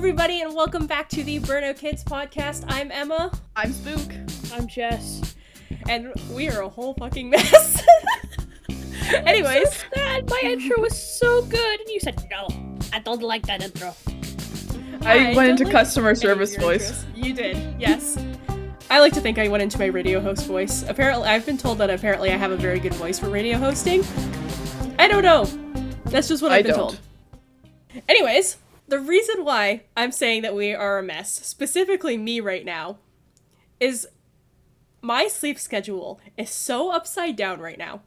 everybody, and welcome back to the Burnout Kids podcast. I'm Emma. I'm Spook. I'm Jess. And we are a whole fucking mess. Anyways. So sad. My intro was so good, and you said, no, I don't like that intro. I went into customer service voice. You did, yes. I like to think I went into my radio host voice. Apparently, I've been told that I have a very good voice for radio hosting. I don't know. That's just what I've been told. Anyways, the reason why I'm saying that we are a mess, specifically me right now, is my sleep schedule is so upside down right now.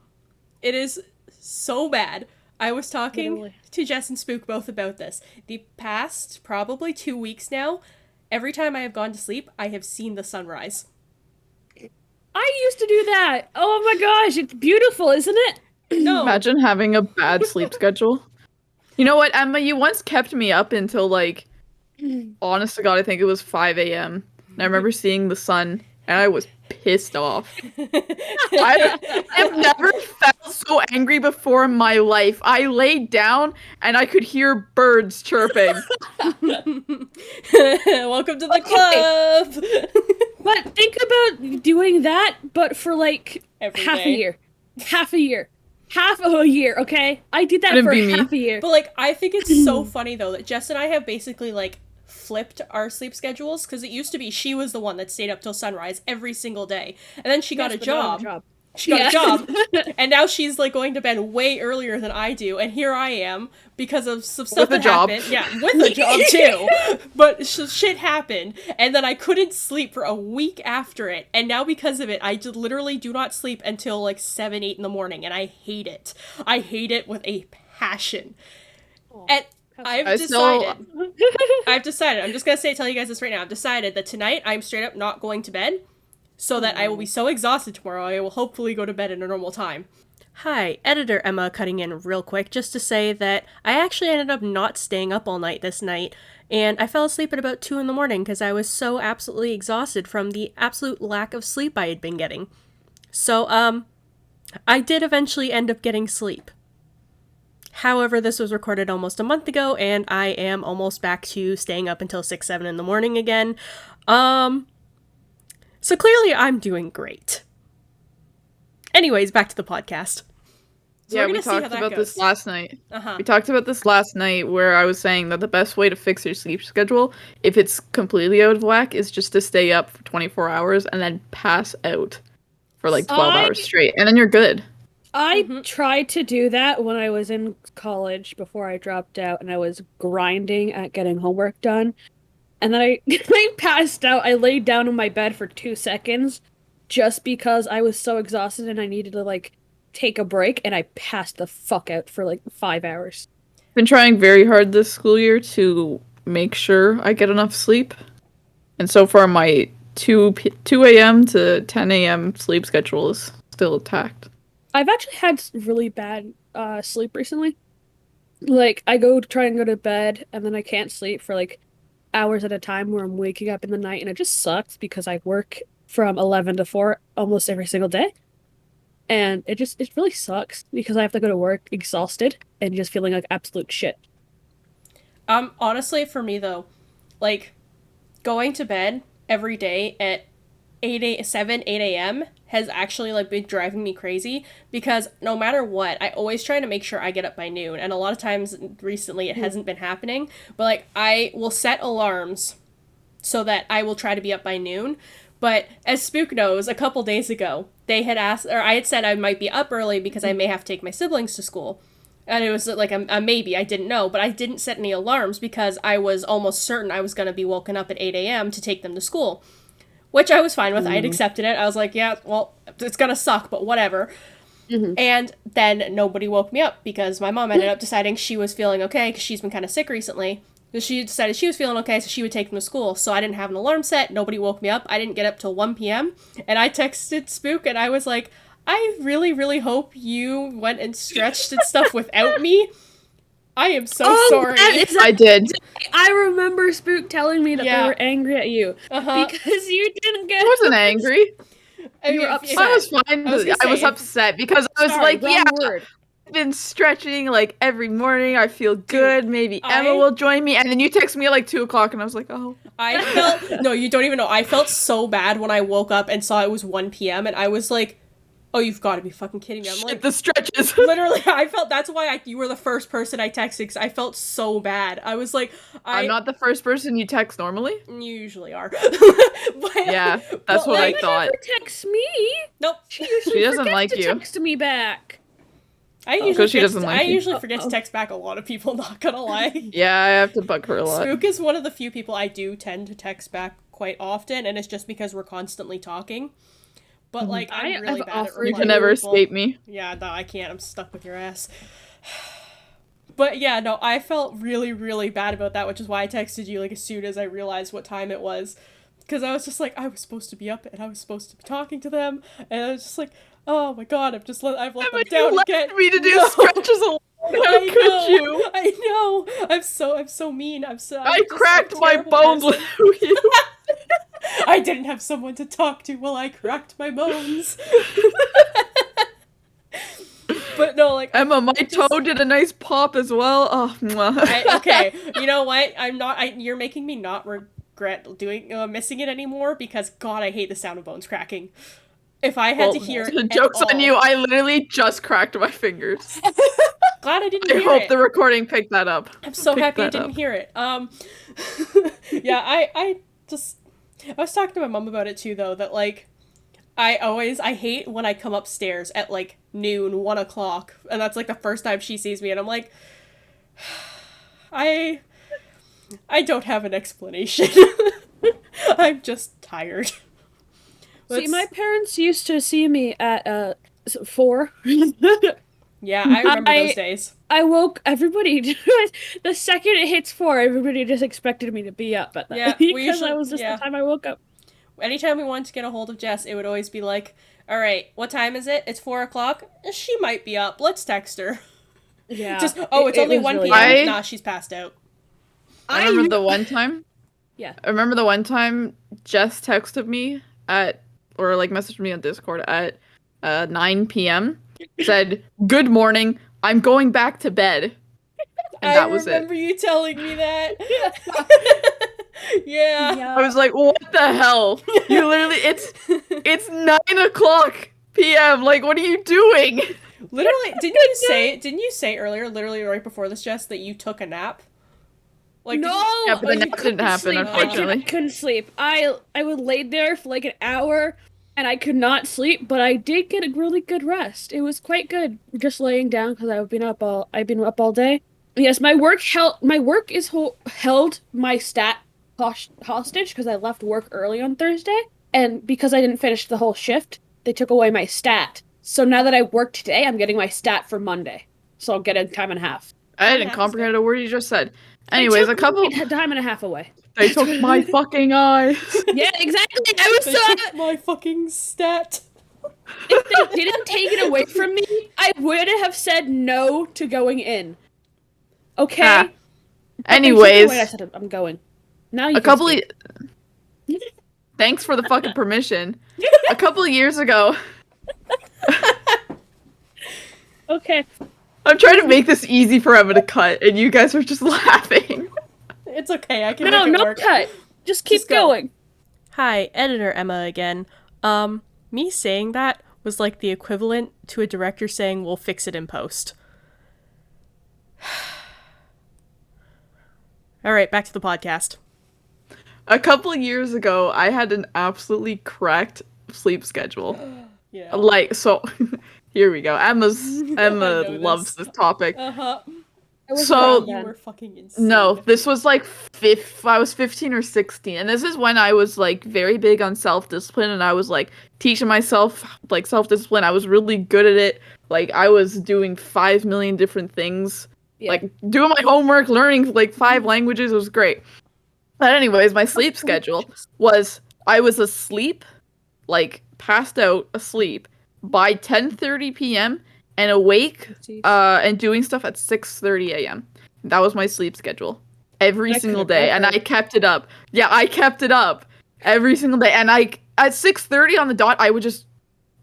It is so bad. I was talking to Jess and Spook both about this. The past probably 2 weeks now, every time I have gone to sleep, I have seen the sunrise. I used to do that. Oh my gosh, it's beautiful, isn't it? No. Imagine having a bad sleep schedule. You know what, Emma? You once kept me up until, honest to God, I think it was 5 a.m. And I remember seeing the sun, and I was pissed off. I've never felt so angry before in my life. I laid down, and I could hear birds chirping. Welcome to the club! But think about doing that, but for, Every half day. a year. Half a year. Half of a year, okay? I did that for half a year. But, I think it's so funny, though, that Jess and I have basically, flipped our sleep schedules, because it used to be she was the one that stayed up till sunrise every single day. And then she got a job. She got a job. And now she's, going to bed way earlier than I do. And here I am, because of some stuff that happened. Yeah, with a job, too. But shit happened. And then I couldn't sleep for a week after it. And now because of it, I literally do not sleep until, 7, 8 in the morning. And I hate it. I hate it with a passion. And I've decided, I'm just going to tell you guys this right now. I've decided that tonight I'm straight up not going to bed. So that I will be so exhausted tomorrow, I will hopefully go to bed at a normal time. Hi, editor Emma cutting in real quick just to say that I actually ended up not staying up all night this night, and I fell asleep at about 2 in the morning because I was so absolutely exhausted from the absolute lack of sleep I had been getting. So, I did eventually end up getting sleep. However, this was recorded almost a month ago, and I am almost back to staying up until 6, 7 in the morning again. So clearly I'm doing great. Anyways, back to the podcast. So we talked about this last night. We talked about this last night where I was saying that the best way to fix your sleep schedule, if it's completely out of whack, is just to stay up for 24 hours and then pass out for 12 hours straight. And then you're good. I tried to do that when I was in college before I dropped out, and I was grinding at getting homework done. And then I passed out. I laid down in my bed for 2 seconds just because I was so exhausted and I needed to, take a break, and I passed the fuck out for, 5 hours. Been trying very hard this school year to make sure I get enough sleep. And so far, my 2 a.m. to 10 a.m. sleep schedule is still intact. I've actually had really bad sleep recently. I try and go to bed, and then I can't sleep for, hours at a time where I'm waking up in the night, and it just sucks because I work from 11 to 4 almost every single day. And it really sucks because I have to go to work exhausted and just feeling like absolute shit. Honestly, for me though, going to bed every day at 8 a.m. has actually been driving me crazy because no matter what, I always try to make sure I get up by noon, and a lot of times recently it hasn't been happening, but I will set alarms so that I will try to be up by noon. But as Spook knows, a couple days ago, they had asked, or I had said I might be up early because I may have to take my siblings to school. And it was a maybe, I didn't know, but I didn't set any alarms because I was almost certain I was going to be woken up at 8 a.m. to take them to school. Which I was fine with. I had accepted it. I was like, yeah, well, it's gonna suck, but whatever. And then nobody woke me up because my mom ended up deciding she was feeling okay because she's been kind of sick recently. So she decided she was feeling okay, so she would take them to school. So I didn't have an alarm set. Nobody woke me up. I didn't get up till 1 p.m. And I texted Spook and I was like, I really, really hope you went and stretched and stuff without me. I am so sorry. I did. I remember Spook telling me that they were angry at you because you didn't get. I wasn't angry. You were upset. I was fine. I was upset because I was word. been stretching like every morning. I feel good. Maybe Emma will join me. And then you text me at like 2:00 and I was like, oh. I felt, no, you don't even know. I felt so bad when I woke up and saw it was 1 p.m. and I was like, oh, you've got to be fucking kidding me. I'm like, the stretches. Literally, I felt, that's why you were the first person I texted, because I felt so bad. I was like, I'm not the first person you text normally. You usually are. Yeah, that's what I thought. Never text me. Nope. She usually doesn't like to you. Text me back. I usually forget to text back a lot of people, not gonna lie. Yeah, I have to bug her a lot. Spook is one of the few people I do tend to text back quite often, and it's just because we're constantly talking. But, like, I'm really bad at replying. You can never escape me. Yeah, no, I can't. I'm stuck with your ass. But, yeah, no, I felt really, really bad about that, which is why I texted you, like, as soon as I realized what time it was. Because I was just like, I was supposed to be up, and I was supposed to be talking to them, and I was just like, oh my god, I've let them down again. Me to do stretches alone. How could you? I know. I'm so mean. I cracked my bones with you. I didn't have someone to talk to while I cracked my bones. But no, like, Emma, my toe did a nice pop as well. Oh, okay, you know what? You're making me not regret missing it anymore, because God, I hate the sound of bones cracking. If I had to hear it, joke's on you. I literally just cracked my fingers. Glad I didn't hear it. I hope the recording picked that up. I'm so happy I didn't hear it. Yeah, I was talking to my mom about it too, though, that, like, I hate when I come upstairs at, like, noon, 1 o'clock, and that's, like, the first time she sees me, and I'm like, I don't have an explanation. I'm just tired. See, my parents used to see me at 4. Yeah, I remember those days. I woke everybody. The second it hits 4, everybody just expected me to be up at that. Yeah, because that was just the time I woke up. Anytime we wanted to get a hold of Jess, it would always be like, all right, what time is it? It's 4 o'clock. She might be up. Let's text her. Yeah. Just, it's only 1 p.m. Nah, she's passed out. I remember the one time. Yeah. I remember the one time Jess texted me messaged me on Discord at 9 p.m. said, "Good morning. I'm going back to bed." And that was it. I remember you telling me that. Yeah. I was like, what the hell? You literally, it's 9 o'clock p.m. Like, what are you doing? Literally, didn't you say earlier, literally right before this, Jess, that you took a nap? Like, no! Yeah, but the nap didn't happen, unfortunately. I couldn't sleep. I would lay there for like an hour, and I could not sleep, but I did get a really good rest. It was quite good, just laying down, because I've been up all day. Yes, my work held my stat hostage, because I left work early on Thursday, and because I didn't finish the whole shift, they took away my stat. So now that I work today, I'm getting my stat for Monday. So I'll get a time and a half. I didn't comprehend a word you just said. Anyways, a couple time and a half away. They took my fucking eyes. Yeah, exactly. I was took my fucking stat. If they didn't take it away from me, I would have said no to going in. Okay. Anyways, I said I'm going. Now you. Thanks for the fucking permission. A couple of years ago. Okay. I'm trying to make this easy for Emma to cut, and you guys are just laughing. It's okay, I can make it work. No cut. Just keep going. Hi, editor Emma again. Me saying that was like the equivalent to a director saying, we'll fix it in post. Alright, back to the podcast. A couple of years ago, I had an absolutely cracked sleep schedule. Yeah. Like, so... Here we go. Emma loves this topic. Uh-huh. So you were fucking insane. No, this was like I was 15 or 16, and this is when I was like very big on self-discipline, and I was like teaching myself like self-discipline. I was really good at it. Like I was doing 5 million different things, like doing my homework, learning like 5 languages. It was great. But anyways, my sleep schedule was I was asleep, like passed out asleep by 10:30 p.m. and awake and doing stuff at 6:30 a.m. That was my sleep schedule every single day, and I kept it up. Yeah, I kept it up every single day, and at 6:30 on the dot, I would just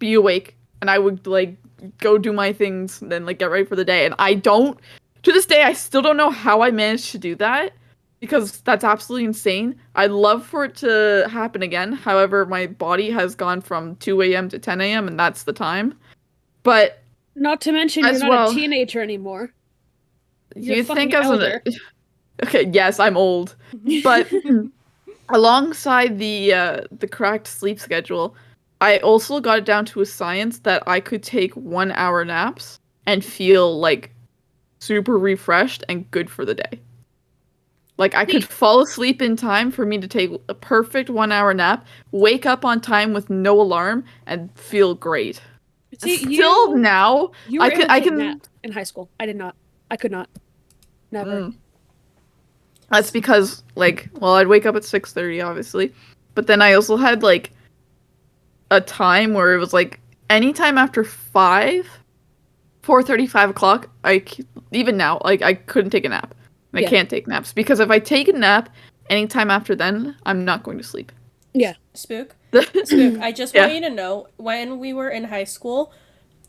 be awake, and I would like go do my things, and then like get ready for the day. And to this day, I still don't know how I managed to do that, because that's absolutely insane. I'd love for it to happen again. However, my body has gone from 2 a.m. to 10 a.m. and that's the time. But not to mention you're not a teenager anymore. You think as an okay, yes, I'm old, but alongside the correct sleep schedule, I also got it down to a science that I could take 1 hour naps and feel like super refreshed and good for the day. Like, I could fall asleep in time for me to take a perfect 1 hour nap, wake up on time with no alarm, and feel great. See, Still now, I can nap in high school. I did not. I could not. Never. That's because, like, well, I'd wake up at 6:30, obviously, but then I also had, like, a time where it was, like, anytime after 4:30, 5 o'clock, even now, like, I couldn't take a nap. I can't take naps, because if I take a nap anytime after then, I'm not going to sleep. Yeah. Spook, I just want you to know, when we were in high school,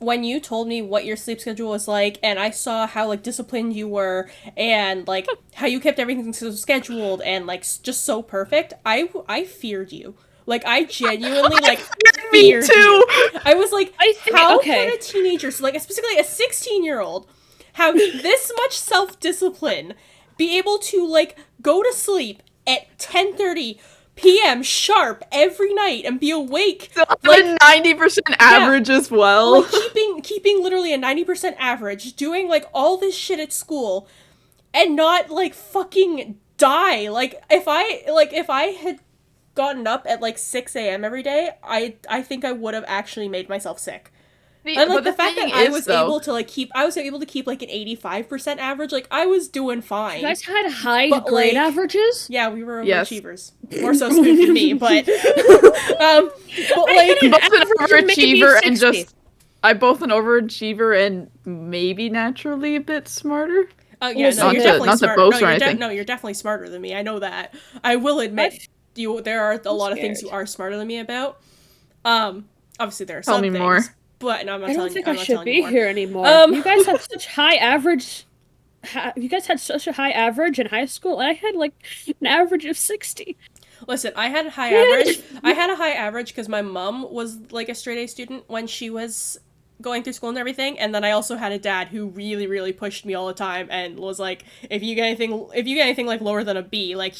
when you told me what your sleep schedule was like, and I saw how, like, disciplined you were, and, like, how you kept everything so scheduled, and, like, just so perfect, I feared you. Like, I genuinely, like, feared you. I was like, how can a teenager, so, like, specifically a 16-year-old, have this much self-discipline, be able to, like, go to sleep at 10:30 p.m. sharp every night and be awake, like, a 90% average as well. Like, keeping literally a 90% average, doing, like, all this shit at school, and not, like, fucking die. Like, if I had gotten up at, like, 6 a.m. every day, I think I would have actually made myself sick. And, like, the fact that I was able to keep like an 85% average, like, I was doing fine. You guys had high grade averages? Yeah, we were overachievers. More so Spook than me, but like, both an overachiever and I'm both an overachiever and maybe naturally a bit smarter. Oh yeah, no, you're definitely smarter. No, you're definitely smarter than me. I know that. I will admit, there are a lot of things you are smarter than me about. Obviously there are some things. Tell me more. But no, I'm not telling you. I don't think I should be here anymore. You guys had such high average. You guys had such a high average in high school. I had like an average of 60. Listen, I had a high average. I had a high average because my mom was like a straight A student when she was going through school and everything, and then I also had a dad who really, really pushed me all the time and was like, if you get anything like lower than a B, like,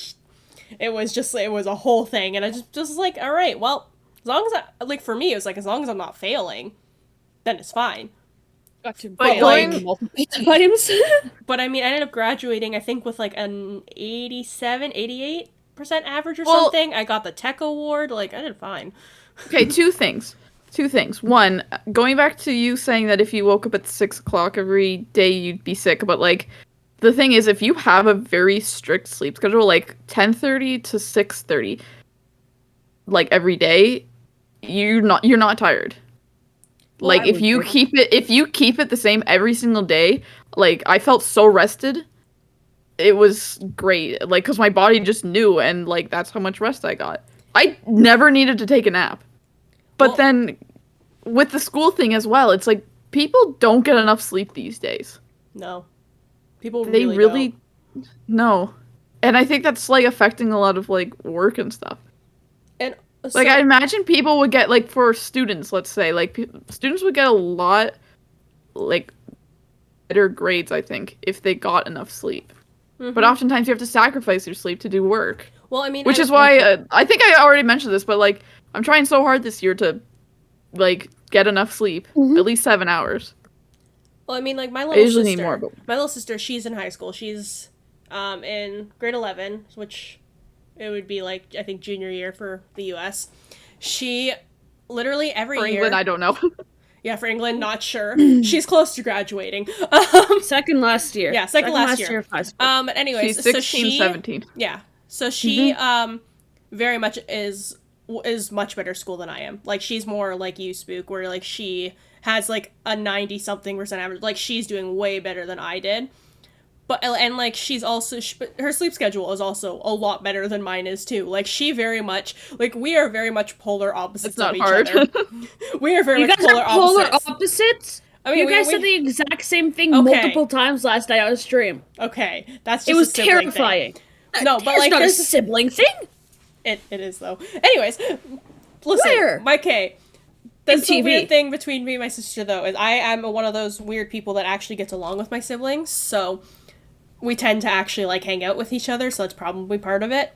it was a whole thing, and I just like, all right, well, as long as for me, it was like, as long as I'm not failing, then it's fine. But like multiple times. But I mean, I ended up graduating, I think, with like an 88% average or something. I got the tech award. Like, I did fine. Okay, two things. One, going back to you saying that if you woke up at 6 o'clock every day, you'd be sick. But like, the thing is, if you have a very strict sleep schedule, like 10:30 to 6:30, like every day, you're not tired. Well, like, if you keep it the same every single day, like, I felt so rested. It was great. Like, because my body just knew, and like, that's how much rest I got. I never needed to take a nap. But then with the school thing as well, it's like, people don't get enough sleep these days. No. People really don't. No. And I think that's like affecting a lot of like work and stuff. And like, I imagine people would get, like, for students, let's say, like, students would get a lot, like, better grades, I think, if they got enough sleep. Mm-hmm. But oftentimes you have to sacrifice your sleep to do work. Well, I mean... Which is why, I think I already mentioned this, but, like, I'm trying so hard this year to, like, get enough sleep. Mm-hmm. At least 7 hours. Well, I mean, like, my little sister, she's in high school. She's, in grade 11, which... It would be, like, I think, junior year for the U.S. She literally every year... For England, I don't know. Yeah, for England, not sure. She's close to graduating. Second last year. Yeah, second last year of high school. But anyways, she's 16, 17. Yeah. So she, very much is much better school than I am. Like, she's more like you, Spook, where, like, she has, like, a 90-something% average. Like, she's doing way better than I did. But, and, like, she's also, her sleep schedule is also a lot better than mine is, too. Like, she very much, like, we are very much polar opposites of each other. We are very much polar opposites. Opposites? I mean, you guys said the exact same thing multiple times last night on stream. Okay, that's just it was terrifying. No, but like not a sibling thing. It is though. Anyways, listen, my K. That's the weird thing between me and my sister though, is I am one of those weird people that actually gets along with my siblings, so we tend to actually like hang out with each other, so that's probably part of it.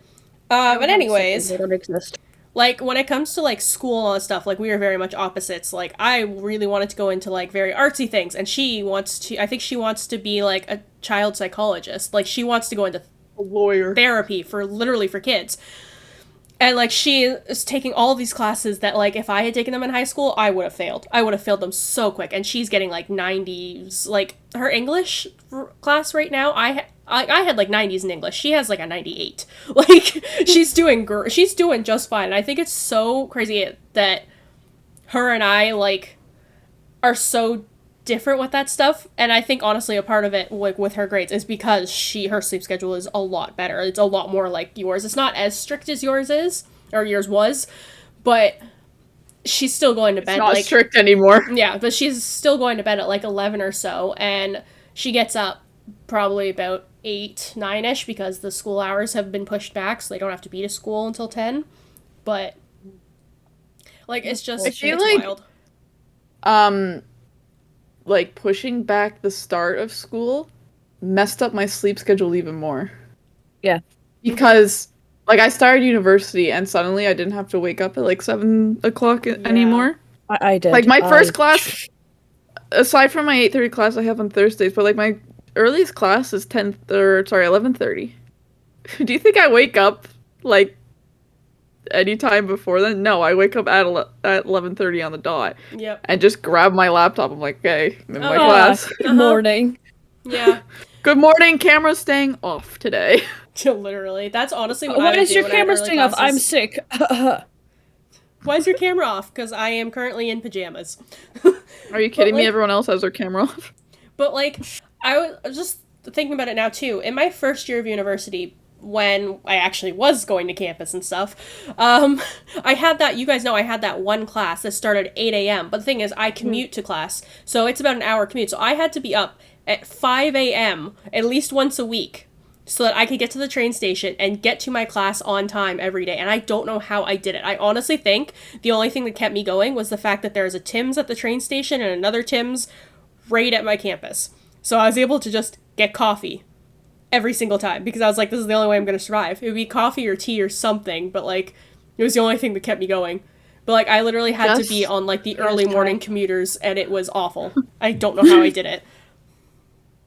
But anyways, they don't exist. Like, when it comes to, like, school and all that stuff, like, we are very much opposites. Like, I really wanted to go into, like, very artsy things, and I think she wants to be, like, a child psychologist. Like, she wants to go into a lawyer therapy for kids. And, like, she is taking all these classes that, like, if I had taken them in high school, I would have failed. I would have failed them so quick. And she's getting, like, 90s. Like, her English class right now, I had, like, 90s in English. She has, like, a 98. Like, she's doing just fine. And I think it's so crazy that her and I, like, are so different with that stuff. And I think, honestly, a part of it, like, with her grades is because her sleep schedule is a lot better. It's a lot more like yours. It's not as strict as yours is, or yours was, but she's still going to bed. It's not like, strict anymore. Yeah, but she's still going to bed at, like, 11 or so, and she gets up probably about 8, 9-ish, because the school hours have been pushed back, so they don't have to be to school until 10. But, like, it's just, I feel it's like, wild. Like, pushing back the start of school messed up my sleep schedule even more. Yeah. Because, like, I started university, and suddenly I didn't have to wake up at, like, 7 o'clock anymore. I did. Like, my first class, aside from my 8:30 class I have on Thursdays, but, like, my earliest class is 11:30. Do you think I wake up, like, any time before then? No, I wake up at 11:30 on the dot. Yep. And just grab my laptop. I'm like, okay, I'm in my class. Good morning. Yeah. Good morning, camera's staying off today. Literally. That's honestly what Why is your camera staying off? I'm sick. Why is your camera off? Because I am currently in pajamas. Are you kidding me? Everyone else has their camera off. But, like, I was just thinking about it now, too. In my first year of university, when I actually was going to campus and stuff, I had that, you guys know, I had that one class that started at 8 a.m. But the thing is, I commute to class, so it's about an hour commute. So I had to be up at 5 a.m. at least once a week so that I could get to the train station and get to my class on time every day. And I don't know how I did it. I honestly think the only thing that kept me going was the fact that there's a Tim's at the train station and another Tim's right at my campus. So I was able to just get coffee every single time, because I was like, this is the only way I'm going to survive. It would be coffee or tea or something, but, like, it was the only thing that kept me going. But, like, I literally had to be on, like, the early morning commuters, and it was awful. I don't know how I did it.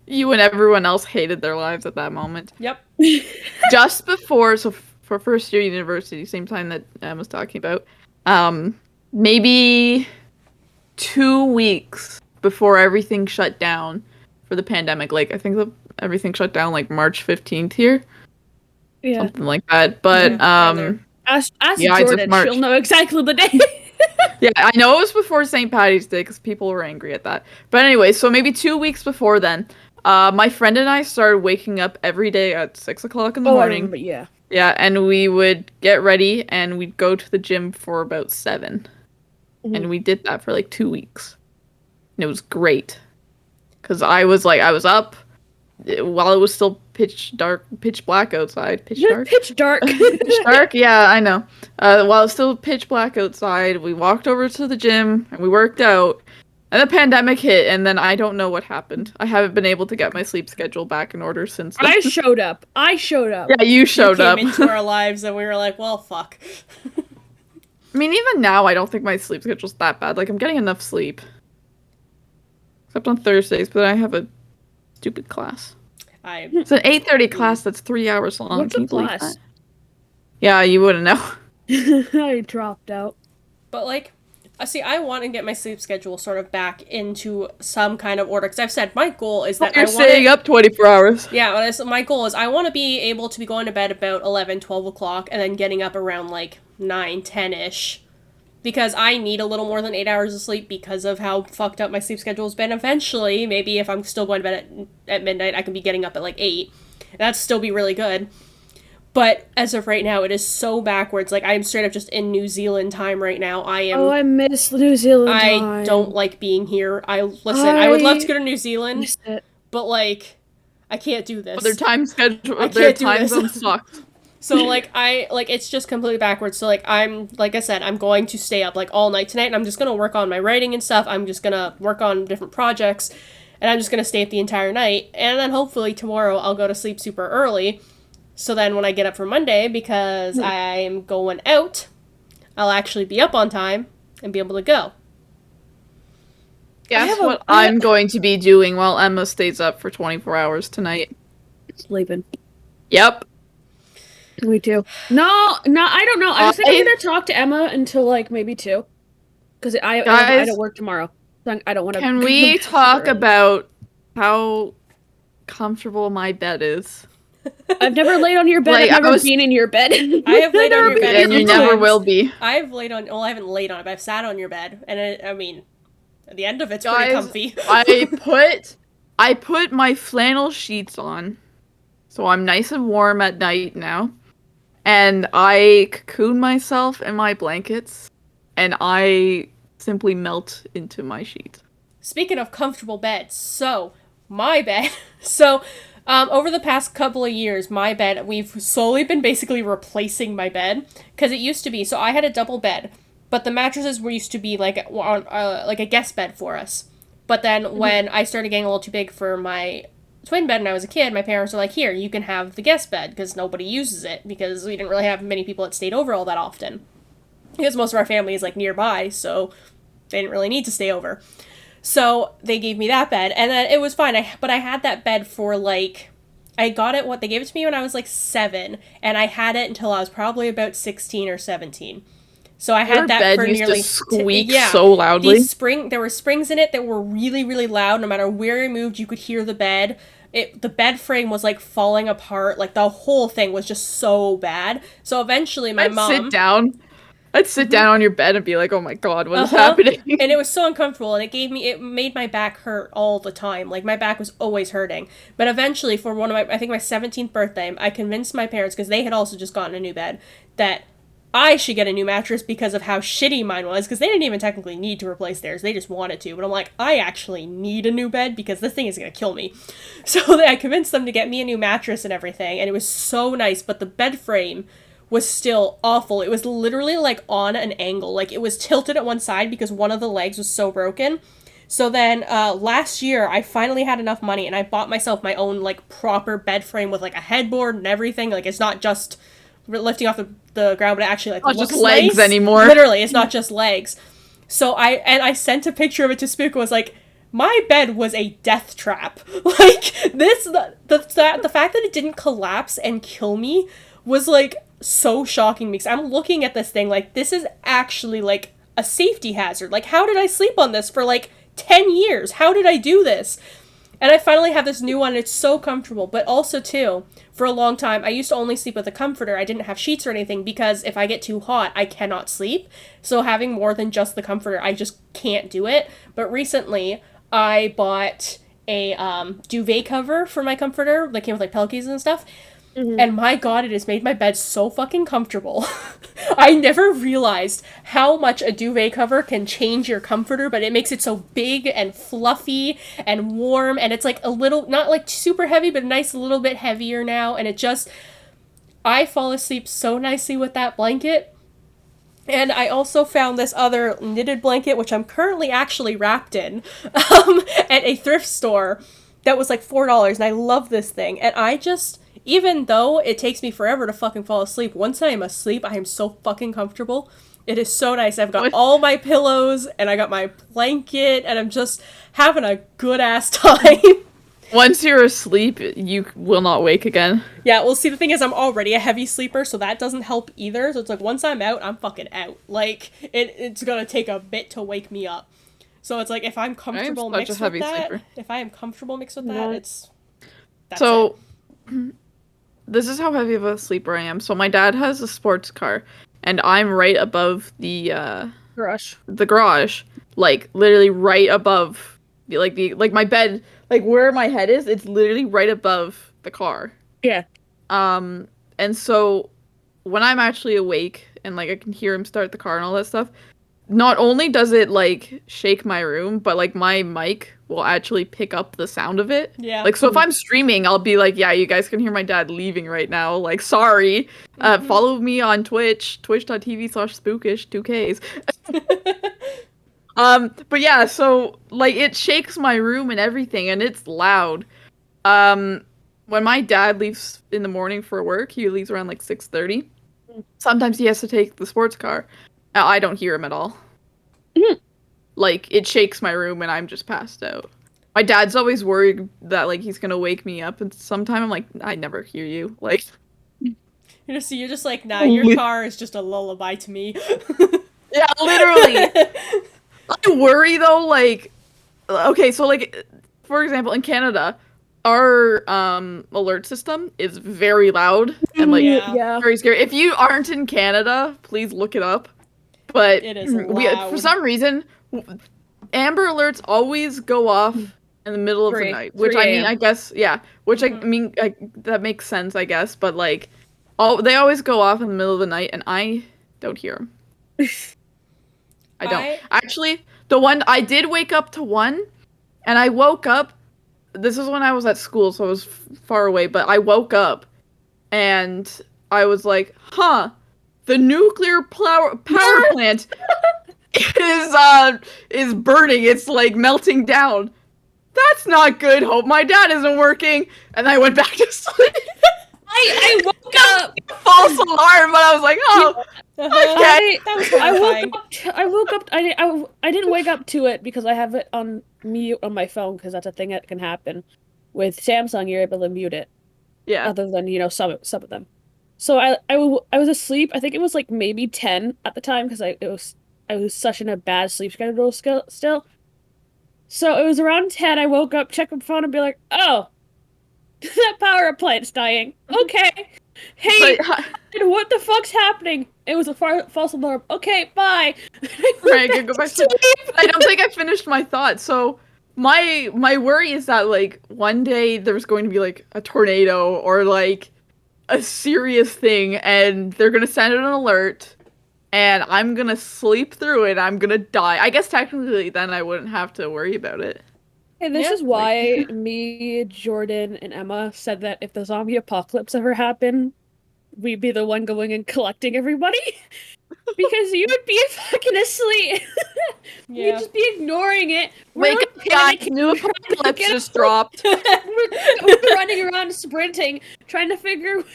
You and everyone else hated their lives at that moment. Yep. Just before, so for first year university, same time that Em was talking about, maybe 2 weeks before everything shut down for the pandemic, like, I think everything shut down like March 15th here. Yeah. Something like that. But ask Jordan, she'll know exactly the day. Yeah, I know it was before St. Paddy's Day because people were angry at that. But anyway, so maybe 2 weeks before then, my friend and I started waking up every day at 6 o'clock in the morning. Yeah. Yeah, and we would get ready and we'd go to the gym for about 7. Mm-hmm. And we did that for like 2 weeks. And it was great. Because I was up while it was still pitch black outside. Pitch dark? Pitch dark. Pitch dark? Yeah, I know. While it was still pitch black outside, we walked over to the gym and we worked out. And the pandemic hit, and then I don't know what happened. I haven't been able to get my sleep schedule back in order since then. I showed up. Yeah, you showed up. You came into our lives, and we were like, well, fuck. I mean, even now, I don't think my sleep schedule's that bad. Like, I'm getting enough sleep. Except on Thursdays, but I have a stupid class. It's an 8:30 class that's 3 hours long. What's a class? Yeah, you wouldn't know. I dropped out. But, like, see, I want to get my sleep schedule sort of back into some kind of order, because I've said my goal is that You're staying up 24 hours. Yeah, my goal is I want to be able to be going to bed about 11, 12 o'clock, and then getting up around, like, 9, 10-ish. Because I need a little more than 8 hours of sleep because of how fucked up my sleep schedule has been. Eventually, maybe if I'm still going to bed at midnight, I can be getting up at like 8. That'd still be really good. But as of right now, it is so backwards. Like, I'm straight up just in New Zealand time right now. I miss New Zealand time. I don't like being here. I would love to go to New Zealand, but, like, I can't do this. But their time schedule, their time zone sucks. So, like, it's just completely backwards. So, like I said, I'm going to stay up, like, all night tonight, and I'm just gonna work on my writing and stuff. I'm just gonna work on different projects, and I'm just gonna stay up the entire night. And then hopefully tomorrow I'll go to sleep super early. So then when I get up for Monday, because I'm going out, I'll actually be up on time and be able to go. Guess what I'm going to be doing while Emma stays up for 24 hours tonight? Sleeping. Yep. Me too. No, I don't know. I was thinking I'm gonna talk to Emma until like maybe 2, because I don't work tomorrow. So I don't want to. Can we talk about how comfortable my bed is? I've never laid on your bed. Like, I've never been in your bed. I have laid on your bed, and you never will be. I haven't laid on it, but I've sat on your bed, and at the end of it's pretty comfy. I put my flannel sheets on, so I'm nice and warm at night now, and I cocoon myself in my blankets, and I simply melt into my sheets. Speaking of comfortable beds, so my bed, over the past couple of years, my bed, we've slowly been basically replacing my bed, because it used to be, so I had a double bed, but the mattresses used to be like a guest bed for us. But then when I started getting a little too big for my twin bed when I was a kid, my parents were like, here, you can have the guest bed, because nobody uses it, because we didn't really have many people that stayed over all that often. Because most of our family is like nearby, so they didn't really need to stay over. So they gave me that bed, and then it was fine. But I had that bed for like, they gave it to me when I was like 7, and I had it until I was probably about 16 or 17. So I had that for nearly. To squeak so loudly. There were springs in it that were really, really loud. No matter where I moved, you could hear the bed. The bed frame was like falling apart. Like the whole thing was just so bad. So eventually, my mom. I'd sit down on your bed and be like, oh my god, what is happening? And it was so uncomfortable, and it made my back hurt all the time. Like, my back was always hurting. But eventually, for my 17th birthday, I convinced my parents, because they had also just gotten a new bed, that I should get a new mattress because of how shitty mine was, because they didn't even technically need to replace theirs. They just wanted to. But I'm like, I actually need a new bed because this thing is going to kill me. So I convinced them to get me a new mattress and everything, and it was so nice, but the bed frame was still awful. It was literally like on an angle. Like, it was tilted at one side because one of the legs was so broken. So then last year I finally had enough money, and I bought myself my own like proper bed frame with like a headboard and everything. Like, it's not just lifting off the ground, but it actually like not looks just legs nice. Anymore. Literally, it's not just legs. So I sent a picture of it to Spook and was like, my bed was a death trap. Like, the fact that it didn't collapse and kill me was like so shocking, because I'm looking at this thing like, this is actually like a safety hazard. Like, how did I sleep on this for like 10 years? How did I do this? And I finally have this new one, and it's so comfortable. But also, too, for a long time, I used to only sleep with a comforter. I didn't have sheets or anything, because if I get too hot, I cannot sleep. So having more than just the comforter, I just can't do it. But recently, I bought a duvet cover for my comforter that came with like pillowcases and stuff. Mm-hmm. And my god, it has made my bed so fucking comfortable. I never realized how much a duvet cover can change your comforter, but it makes it so big and fluffy and warm, and it's like a little, not like super heavy, but a nice little bit heavier now, and I fall asleep so nicely with that blanket. And I also found this other knitted blanket, which I'm currently actually wrapped in, at a thrift store that was like $4, and I love this thing, and even though it takes me forever to fucking fall asleep, once I am asleep, I am so fucking comfortable. It is so nice. I've got all my pillows, and I got my blanket, and I'm just having a good-ass time. Once you're asleep, you will not wake again. Yeah, well, see, the thing is, I'm already a heavy sleeper, so that doesn't help either. So it's like, once I'm out, I'm fucking out. Like, it's gonna take a bit to wake me up. So it's like, if I'm comfortable mixed with that, that's so... It. This is how heavy of a sleeper I am. So my dad has a sports car, and I'm right above the garage. The garage, like literally right above my bed, like where my head is. It's literally right above the car. Yeah. And so when I'm actually awake and like I can hear him start the car and all that stuff, not only does it like shake my room, but like my mic will actually pick up the sound of it. Yeah. Like so if I'm streaming, I'll be like, yeah, you guys can hear my dad leaving right now. Like sorry. Follow me on Twitch, twitch.tv/spookish 2Ks. But yeah, so like it shakes my room and everything and it's loud. When my dad leaves in the morning for work, he leaves around like 6:30. Sometimes he has to take the sports car. I don't hear him at all. Like, it shakes my room and I'm just passed out. My dad's always worried that, like, he's gonna wake me up, and sometime I'm like, I never hear you. Like, you're just like, nah, your car is just a lullaby to me. Yeah, literally. I worry, though, like, okay, so, like, for example, in Canada, our alert system is very loud and, like, very scary. If you aren't in Canada, please look it up. But it is loud. For some reason, Amber Alerts always go off in the middle of the night, which I mean, I guess, yeah, which I mean, that makes sense, I guess, but like, they always go off in the middle of the night, and I don't hear them. I don't. Actually, the one, I did wake up to one, and I woke up, this is when I was at school, so I was far away, but I woke up, and I was like, huh, the nuclear power plant is burning. It's like melting down. That's not good. Hope my dad isn't working. And I went back to sleep. I woke up. False alarm, but I was like, oh, okay. That was horrifying. I woke up. I didn't wake up to it because I have it on mute on my phone because that's a thing that can happen. With Samsung, you're able to mute it. Yeah. Other than some of them. So I was asleep. I think it was like maybe 10 at the time because I was such in a bad sleep schedule still. So it was around 10. I woke up, checked my phone, and be like, "Oh, that power plant's dying." Okay. Hey, what the fuck's happening? It was a false alarm. Okay, bye. Right, I go back to sleep. I don't think I finished my thought. So my worry is that like one day there's going to be like a tornado or like a serious thing, and they're gonna send an alert. And I'm gonna sleep through it, I'm gonna die. I guess technically then I wouldn't have to worry about it. And this is why me, Jordan, and Emma said that if the zombie apocalypse ever happened, we'd be the one going and collecting everybody. Because you would be fucking asleep. You'd just be ignoring it. Wake up, guys, new apocalypse just dropped. We're running around sprinting, trying to figure out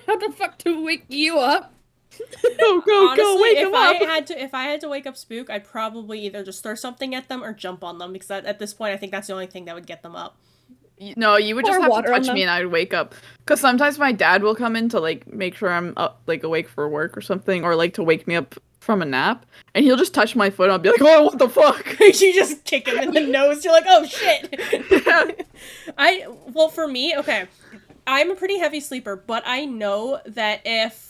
how the fuck to wake you up. Honestly, wake him up. If I had to wake up Spook, I'd probably either just throw something at them or jump on them, because at this point I think that's the only thing that would get them up. No, you would just have to touch me and I'd wake up. Because sometimes my dad will come in to like make sure I'm up, like awake for work or something, or like to wake me up from a nap, and he'll just touch my foot and I'll be like, oh, what the fuck? You just kick him in the nose, you're like, oh shit. Yeah. Well, for me, okay, I'm a pretty heavy sleeper, but I know that if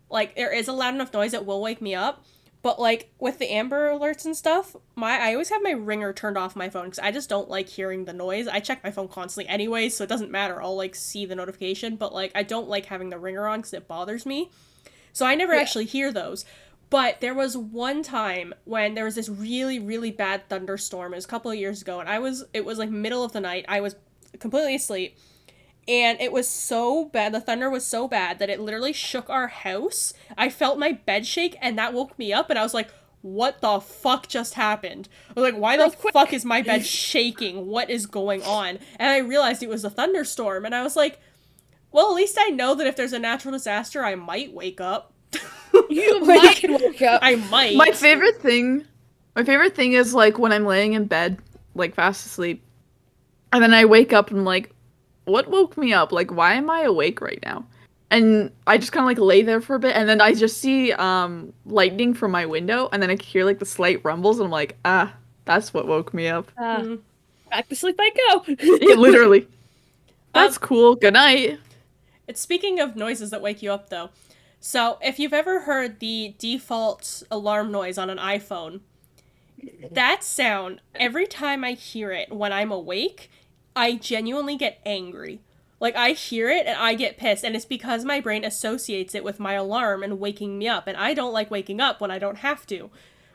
like there is a loud enough noise, it will wake me up. But like with the Amber Alerts and stuff, I always have my ringer turned off my phone because I just don't like hearing the noise. I check my phone constantly anyway, so it doesn't matter. I'll like see the notification, but like I don't like having the ringer on because it bothers me. So I never actually hear those. But there was one time when there was this really, really bad thunderstorm. It was a couple of years ago, and it was like middle of the night. I was completely asleep. And it was so bad, the thunder was so bad that it literally shook our house. I felt my bed shake, and that woke me up, and I was like, what the fuck just happened? I was like, why the fuck is my bed shaking? What is going on? And I realized it was a thunderstorm, and I was like, well, at least I know that if there's a natural disaster, I might wake up. You might wake up. I might. My favorite thing is like when I'm laying in bed, like fast asleep, and then I wake up and I'm like, what woke me up? Like, why am I awake right now? And I just kind of like lay there for a bit, and then I just see lightning from my window, and then I hear like the slight rumbles, and I'm like, that's what woke me up. Back to sleep I go. Yeah, literally. That's cool. Good night. It's speaking of noises that wake you up, though. So if you've ever heard the default alarm noise on an iPhone, that sound, every time I hear it when I'm awake, I genuinely get angry. Like, I hear it and I get pissed, and it's because my brain associates it with my alarm and waking me up, and I don't like waking up when I don't have to.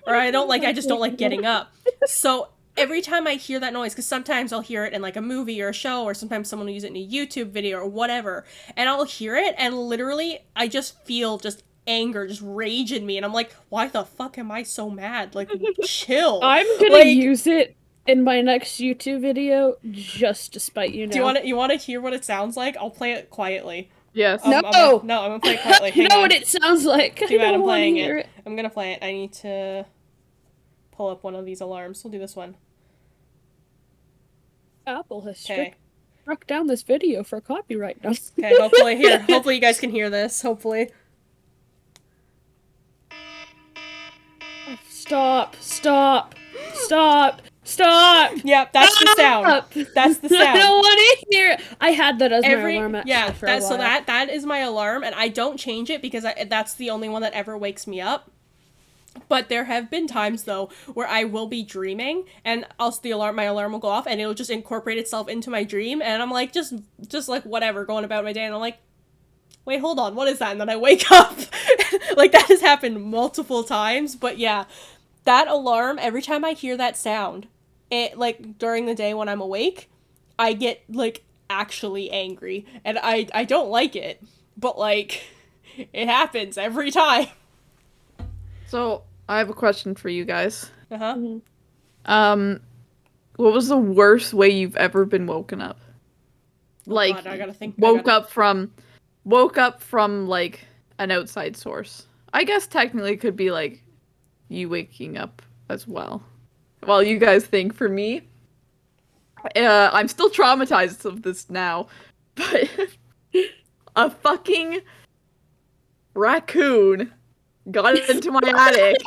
Or I just don't like getting up. So every time I hear that noise, because sometimes I'll hear it in like a movie or a show, or sometimes someone will use it in a YouTube video or whatever, and I'll hear it, and literally I just feel just anger, just rage in me, and I'm like, why the fuck am I so mad? Like, chill. I'm gonna use it in my next YouTube video, just to spite you now. Do you want to hear what it sounds like? I'll play it quietly. Yes. I'm gonna play it quietly. You know what it sounds like. Too bad I'm playing it. I'm gonna play it. I need to pull up one of these alarms. We'll do this one. Apple has struck down this video for copyright now. Okay, hopefully you guys can hear this. Hopefully. Stop! Yep, that's the sound. That's the sound. I don't want to hear it. I had that as my alarm for a while. So that is my alarm, and I don't change it because that's the only one that ever wakes me up. But there have been times though where I will be dreaming, and also my alarm will go off, and it'll just incorporate itself into my dream, and I'm like just like whatever, going about my day, and I'm like, wait, hold on, what is that? And then I wake up. Like, that has happened multiple times. But yeah, that alarm, every time I hear that sound, it, like, during the day when I'm awake, I get, like, actually angry. And I don't like it. But, like, it happens every time. So, I have a question for you guys. Uh-huh. Mm-hmm. What was the worst way you've ever been woken up? Like, God, I gotta think. Woke up from, like, an outside source. I guess technically it could be, like, you waking up as well. Well, you guys think. For me, I'm still traumatized of this now, but a fucking raccoon got into my attic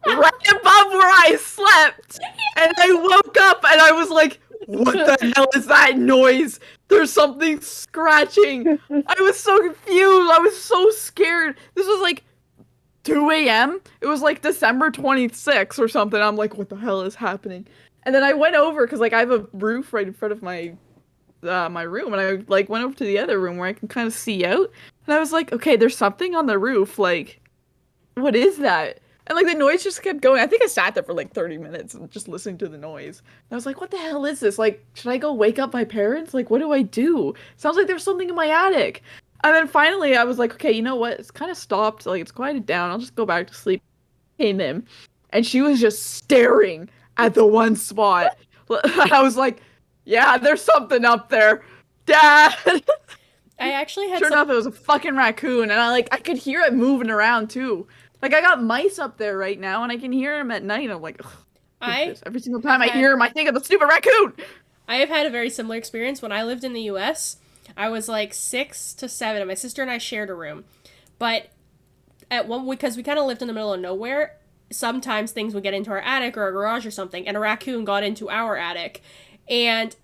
right above where I slept, and I woke up and I was like, what the hell is that noise? There's something scratching. I was so confused. I was so scared. This was like 2 a.m. It was like December 26th or something. I'm like, what the hell is happening? And then I went over, because like I have a roof right in front of my my room, and I like went over to the other room where I can kind of see out, and I was like, okay, there's something on the roof. Like, what is that? And like the noise just kept going. I think I sat there for like 30 minutes and just listening to the noise. And I was like, what the hell is this? Like, should I go wake up my parents? Like, what do I do? Sounds like there's something in my attic. And then finally I was like, okay, you know what? It's kind of stopped. Like, it's quieted down. I'll just go back to sleep. Came in, and she was just staring at the one spot. I was like, yeah, there's something up there. Dad! I actually had Sure enough, it was a fucking raccoon, and I could hear it moving around too. Like, I got mice up there right now, and I can hear them at night, and I'm like, ugh, every single time I hear them, I think of the stupid raccoon! I have had a very similar experience. When I lived in the US, I was like 6 to 7, and my sister and I shared a room. But because we kind of lived in the middle of nowhere, sometimes things would get into our attic or our garage or something, and a raccoon got into our attic. And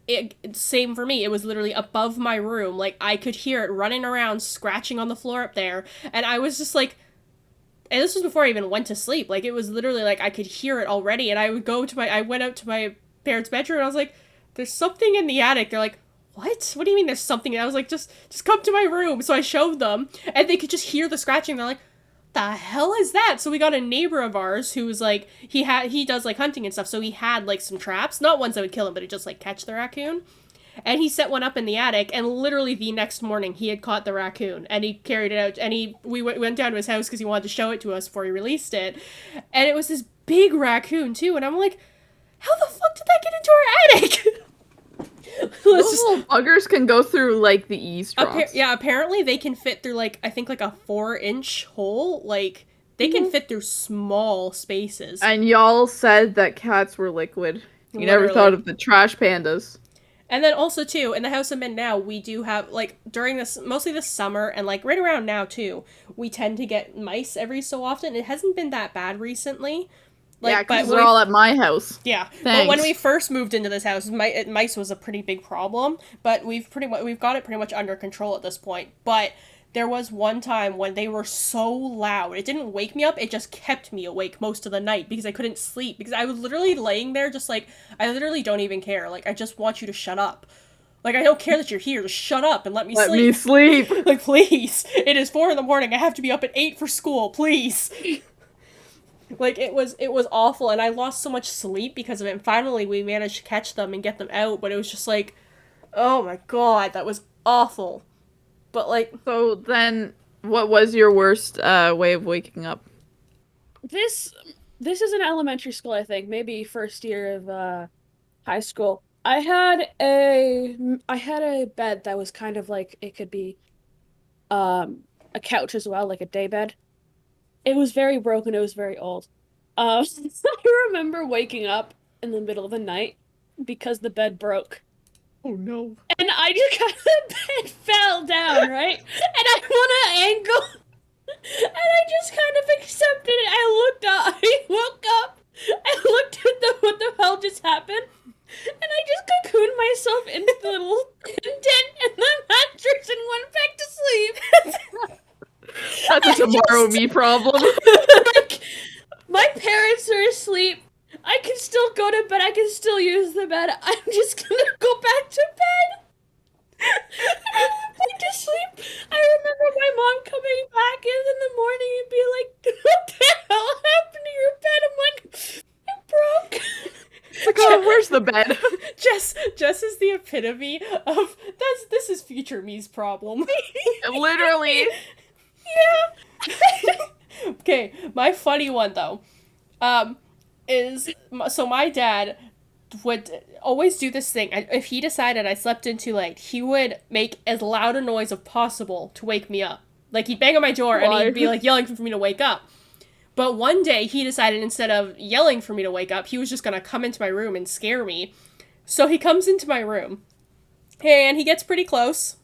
same for me. It was literally above my room. Like, I could hear it running around, scratching on the floor up there, and I was just like, and this was before I even went to sleep. Like, it was literally like I could hear it already, and I went out to my parents' bedroom, and I was like, there's something in the attic. They're like, what? What do you mean there's something? And I was like, just come to my room. So I showed them, and they could just hear the scratching. They're like, the hell is that? So we got a neighbor of ours who was like, he does like hunting and stuff, so he had like some traps, not ones that would kill him, but it just like catch the raccoon. And he set one up in the attic, and literally the next morning he had caught the raccoon, and he carried it out, and we went down to his house because he wanted to show it to us before he released it. And it was this big raccoon too, and I'm like, how the fuck did that get into our attic? Those little buggers can go through like the eavesdrops. Apparently they can fit through like, I think like a 4-inch hole. Like, they can fit through small spaces. And y'all said that cats were liquid. You never thought of the trash pandas. And then also, too, in the house I'm in now, we do have, like, during this, mostly this summer, and, like, right around now, too, we tend to get mice every so often. It hasn't been that bad recently. Like, yeah, because they're all at my house. Yeah. Thanks. But when we first moved into this house, mice was a pretty big problem, but we've got it pretty much under control at this point. But there was one time when they were so loud. It didn't wake me up, it just kept me awake most of the night because I couldn't sleep. Because I was literally laying there just like, I literally don't even care. Like, I just want you to shut up. Like, I don't care that you're here. Just shut up and let me Let sleep. me sleep. Like, please. It is 4 a.m. I have to be up at 8 for school. Please. Like, it was awful, and I lost so much sleep because of it, and finally we managed to catch them and get them out, but it was just like, oh my god, that was awful. But, like... So then, what was your worst way of waking up? This is in elementary school, I think, maybe first year of high school. I had a bed that was kind of like, it could be a couch as well, like a day bed. It was very broken, it was very old. I remember waking up in the middle of the night because the bed broke. Oh no. And I just the bed fell down, right? And I won an angle. And I just kind of accepted it. I looked up, I woke up, I looked at what the hell just happened. And I just cocooned myself into the little tent in the mattress and went back to sleep. That's a tomorrow me problem. Like, my parents are asleep. I can still go to bed. I can still use the bed. I'm just gonna go back to bed. And I went back to sleep. I remember my mom coming back in the morning and be like, what the hell happened to your bed? I'm like, it broke. Like, oh, where's the bed? Jess is the epitome of this is future me's problem. Literally. Yeah. Okay, my funny one though, is so my dad would always do this thing. If he decided I slept in too late, he would make as loud a noise as possible to wake me up. Like, he'd bang on my door and he'd be like yelling for me to wake up. But one day he decided instead of yelling for me to wake up, he was just gonna come into my room and scare me. So he comes into my room and he gets pretty close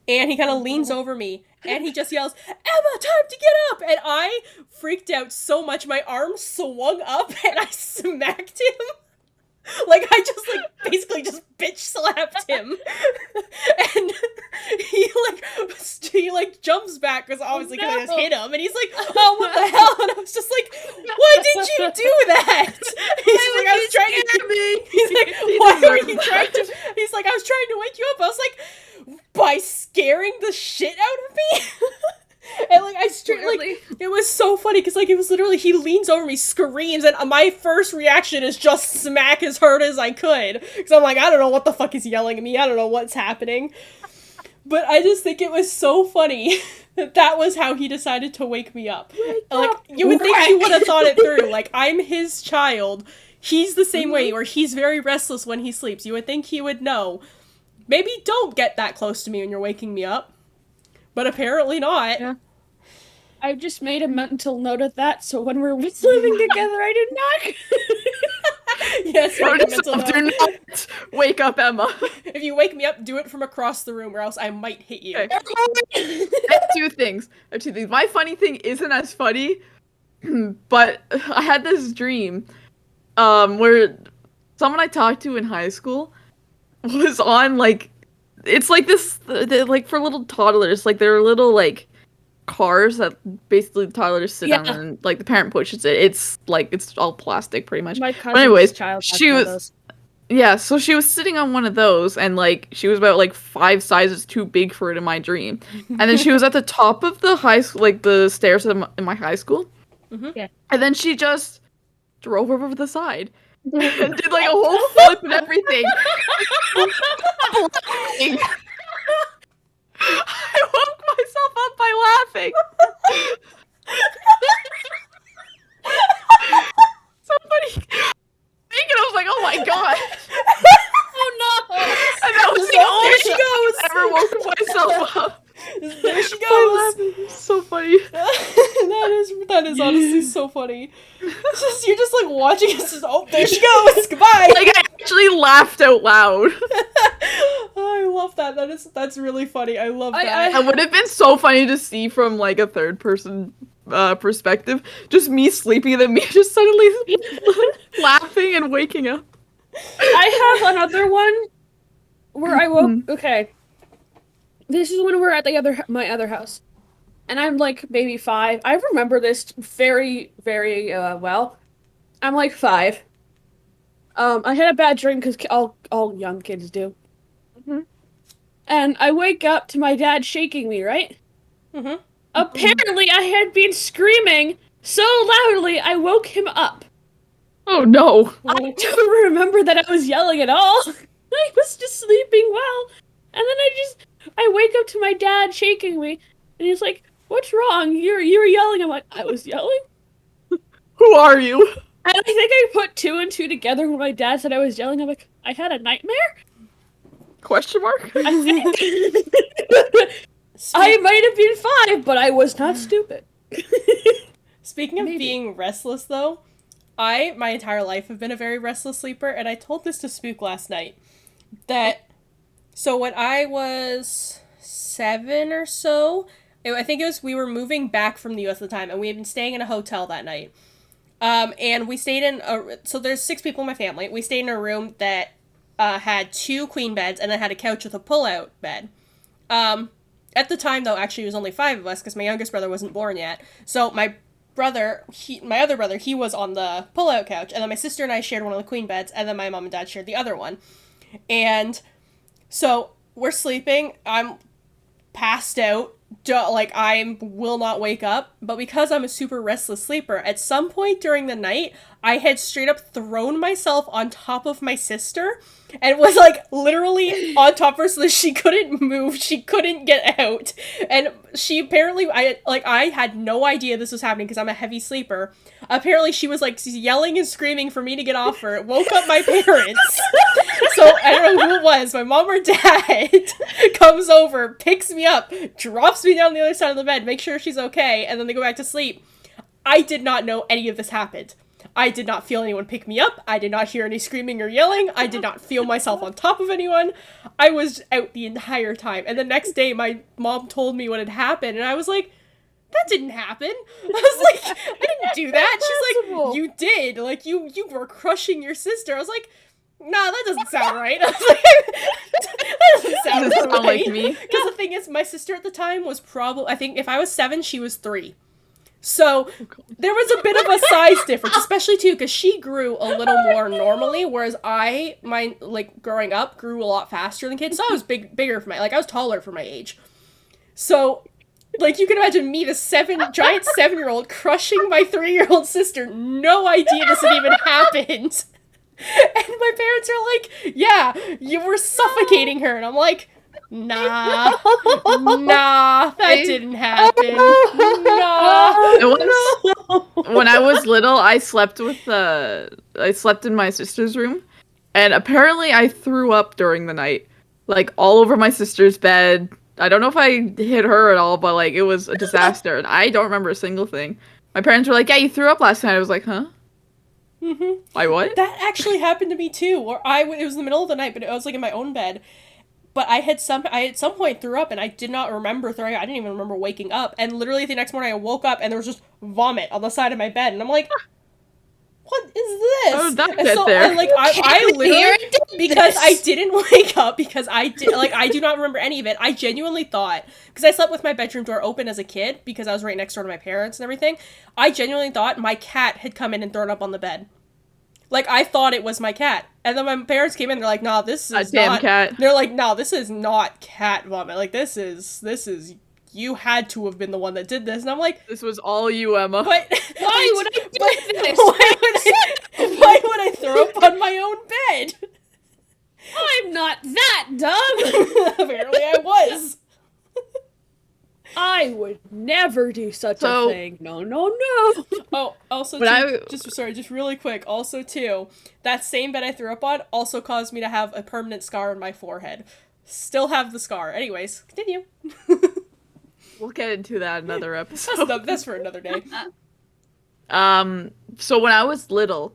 and he kind of leans over me and he just yells, "Emma, time to get up!" And I freaked out so much, my arm swung up and I smacked him. Like, I just, like, basically just bitch slapped him. And he jumps back, because obviously because I just hit him, and he's like, oh, what the hell? And I was just like, why did you do that? He's like, I was trying to... He's like, why were you trying to... He's like, I was trying to wake you up. I was like, by scaring the shit out of me? And, like, it was so funny, because, like, it was literally, he leans over me, screams, and my first reaction is just smack as hard as I could, because I'm like, I don't know what the fuck he's yelling at me, I don't know what's happening, but I just think it was so funny that was how he decided to wake me up. Like, you would think he would have thought it through, like, I'm his child, he's the same way, or he's very restless when he sleeps, you would think he would know, maybe don't get that close to me when you're waking me up. But apparently not. Yeah. I've just made a mental note of that, so when we're living together, I did not. Yes, do not wake up Emma. If you wake me up, do it from across the room, or else I might hit you. Okay. I have two things. My funny thing isn't as funny, but I had this dream, where someone I talked to in high school was on, like, it's like this, like, for little toddlers, like, they're little, like, cars that basically the toddlers sit on, and, like, the parent pushes it. It's, like, it's all plastic, pretty much. My cousin's but anyways, child she was, yeah, so she was sitting on one of those, and, like, she was about, like, 5 sizes too big for it in my dream. And then she was at the top of the high school, like, the stairs in my high school. Mm-hmm. Yeah. And then she just drove over the side. And did, like, a whole flip and everything. I woke myself up by laughing. Somebody thinking, I was like, oh my god. Oh no! And that was the only time I ever woke myself up. There she goes. So funny. that is honestly so funny. You're just like watching it. Just, oh, there she goes. Goodbye. Like, I actually laughed out loud. Oh, I love that. That's really funny. I love that. It would have been so funny to see from, like, a third person perspective. Just me sleeping and then me just suddenly laughing and waking up. I have another one where I woke. Okay, this is when we're at my other house, and I'm like maybe 5. I remember this very, very well. I'm like 5. I had a bad dream because all young kids do, Mm-hmm. And I wake up to my dad shaking me, right? Mm-hmm. Apparently, I had been screaming so loudly, I woke him up. Oh no. I don't remember that I was yelling at all. I was just sleeping well. And then I wake up to my dad shaking me, and he's like, "What's wrong? You were yelling." I'm like, "I was yelling?" Who are you? And I think I put 2 and 2 together when my dad said I was yelling. I'm like, I had a nightmare? Question mark? I think. I might have been 5, but I was not stupid. Speaking of being restless, though, I, my entire life, have been a very restless sleeper, and I told this to Spook last night. So when I was 7 or so, I think it was, we were moving back from the US at the time, and we had been staying in a hotel that night. And we stayed in so there's 6 people in my family. We stayed in a room that had 2 queen beds, and then had a couch with a pull-out bed. At the time, though, actually, it was only 5 of us, because my youngest brother wasn't born yet. So my other brother, he was on the pull-out couch, and then my sister and I shared one of the queen beds, and then my mom and dad shared the other one. And so we're sleeping, I'm passed out, like, I will not wake up, but because I'm a super restless sleeper, at some point during the night, I had straight up thrown myself on top of my sister, and was, like, literally on top of her so that she couldn't move, she couldn't get out, and she apparently, I had no idea this was happening because I'm a heavy sleeper. Apparently she was, like, yelling and screaming for me to get off her. It woke up my parents. So, I don't know who it was, my mom or dad comes over, picks me up, drops me down the other side of the bed, makes sure she's okay, and then they go back to sleep. I did not know any of this happened. I did not feel anyone pick me up. I did not hear any screaming or yelling. I did not feel myself on top of anyone. I was out the entire time. And the next day, my mom told me what had happened, and I was like, that didn't happen. I was like, I didn't do that. She's like, you did. Like, you were crushing your sister. I was like, nah, that doesn't sound right. I was like, that doesn't sound right. Like me. Because the thing is, my sister at the time was probably, I think if I was 7, she was 3. So there was a bit of a size difference, especially too, because she grew a little more normally, whereas growing up, grew a lot faster than kids. So I was bigger for I was taller for my age. So, like, you can imagine me, the giant 7-year-old, crushing my 3-year-old sister. No idea this had even happened. And my parents are like, yeah, you were suffocating her. And I'm like, nah, that didn't happen. Nah. When I was little, I slept in my sister's room, and apparently I threw up during the night, like all over my sister's bed. I don't know if I hit her at all, but like it was a disaster, and I don't remember a single thing. My parents were like, "Yeah, you threw up last night." I was like, "Huh? Mm-hmm. Why what?" That actually happened to me too. Or it was in the middle of the night, but I was like in my own bed. But I at some point threw up, and I did not remember throwing up. I didn't even remember waking up. And literally the next morning I woke up and there was just vomit on the side of my bed. And I'm like, what is this? How did that and get so there? I literally, because I didn't wake up, because I do not remember any of it. I genuinely thought, because I slept with my bedroom door open as a kid, because I was right next door to my parents and everything, I genuinely thought my cat had come in and thrown up on the bed. Like, I thought it was my cat. And then my parents came in, they're like, nah, this is not... cat. They're like, no, this is not cat vomit. Like, this is... You had to have been the one that did this. And I'm like... This was all you, Emma. But... Why would I do this? Why would I throw up on my own bed? I'm not that dumb! Apparently I was. I would never do such a thing. No. Oh, also, just really quick, also, too, that same bed I threw up on also caused me to have a permanent scar on my forehead. Still have the scar. Anyways, continue. We'll get into that another episode. That's for another day. So when I was little,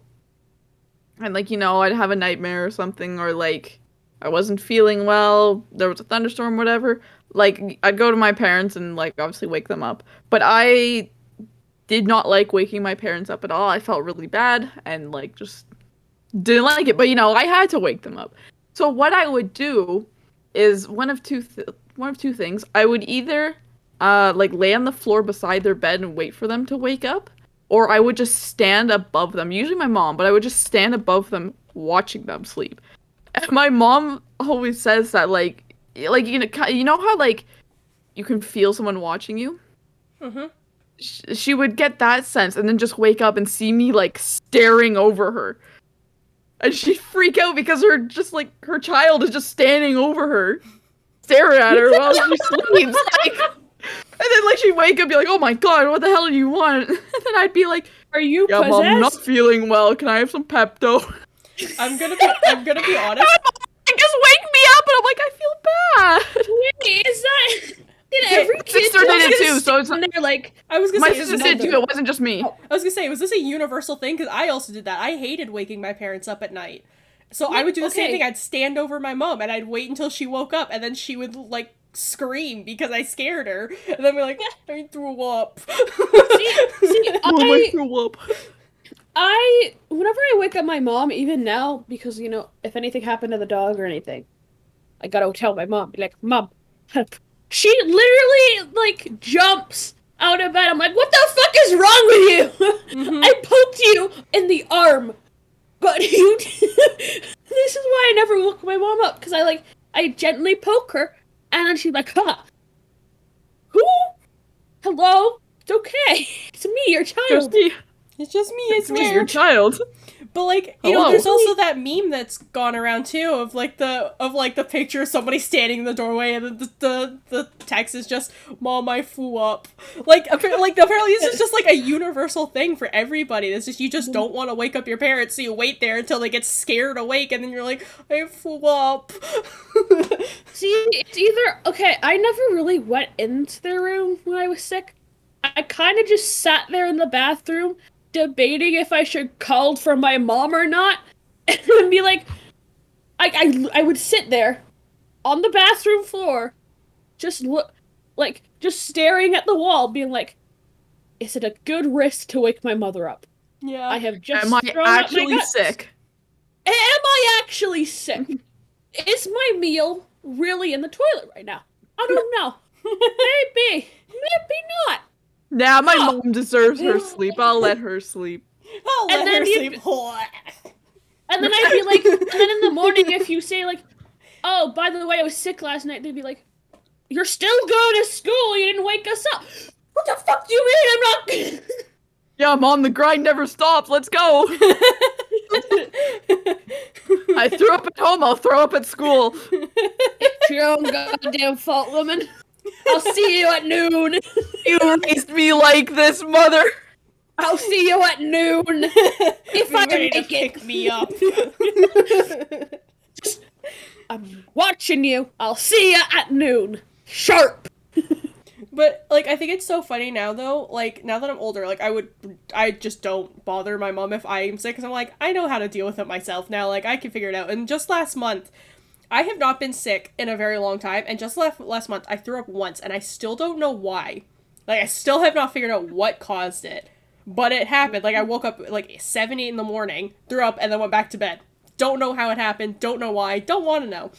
and, like, I'd have a nightmare or something, or, like, I wasn't feeling well, there was a thunderstorm, whatever, like, I'd go to my parents and, like, obviously wake them up. But I did not like waking my parents up at all. I felt really bad and, like, just didn't like it. But, I had to wake them up. So what I would do is one of two things. I would either, lay on the floor beside their bed and wait for them to wake up, or I would just stand above them. Usually my mom, but I would just stand above them watching them sleep. My mom always says that, like you know how, like, you can feel someone watching you? Mm-hmm. She would get that sense and then just wake up and see me, like, staring over her. And she'd freak out because her child is just standing over her, staring at her while she sleeps. Like, and then, like, she'd wake up and be like, oh my god, what the hell do you want? And then I'd be like, are you yeah, possessed? Mom, I'm not feeling well. Can I have some Pepto? I'm gonna be honest. Just wake me up, and I'm like, I feel bad. Wait, is that? Did every My kid sister did it too, so it's not. they're like, I was gonna My say, sister did too. It wasn't just me. I was gonna say, was this a universal thing? Because I also did that. I hated waking my parents up at night. So I would do the same thing. I'd stand over my mom and I'd wait until she woke up, and then she would, like, scream because I scared her, and then be like, I threw up. I threw up. Whenever I wake up my mom, even now, because, you know, if anything happened to the dog or anything, I gotta tell my mom, be like, Mom, help. She literally, like, jumps out of bed. I'm like, what the fuck is wrong with you? Mm-hmm. I poked you in the arm, but you... This is why I never woke my mom up, because I gently poke her, and then she's like, huh? Who? Hello? It's okay. It's me, your child. Just me. It's just me, it's Just your child. But, like, you know, there's also that meme that's gone around too of the picture of somebody standing in the doorway, and the text is just, Mom, I flew up. Apparently this is just, like, a universal thing for everybody. It's just, you just don't want to wake up your parents, so you wait there until they get scared awake, and then you're like, I flew up. See, it's either, okay, I never really went into their room when I was sick. I kind of just sat there in the bathroom debating if I should call for my mom or not, and be like, I would sit there on the bathroom floor, just just staring at the wall, being like, is it a good risk to wake my mother up? Yeah. I have just Am I thrown up my actually guts. sick? Am I actually sick? Is my meal really in the toilet right now? I don't know. Maybe not. Nah, my mom deserves her sleep. I'll let her sleep. I'll let her sleep. And then I'd be like, and then in the morning, if you say, like, oh, by the way, I was sick last night, they'd be like, you're still going to school, you didn't wake us up. What the fuck do you mean I'm not? Yeah, Mom, the grind never stops. Let's go. I threw up at home, I'll throw up at school. It's your own goddamn fault, woman. I'll see you at noon. You raised me like this, mother. I'll see you at noon. If I Ready make to it. pick me up. I'm watching you. I'll see you at noon. Sharp. But, like, I think it's so funny now, though, like, now that I'm older, like, I just don't bother my mom if I'm sick, because I'm like, I know how to deal with it myself now, like, I can figure it out. And just last month, I have not been sick in a very long time, and just last month, I threw up once, and I still don't know why. Like, I still have not figured out what caused it, but it happened. Like, I woke up, like, 7, 8 in the morning, threw up, and then went back to bed. Don't know how it happened, don't know why, don't want to know.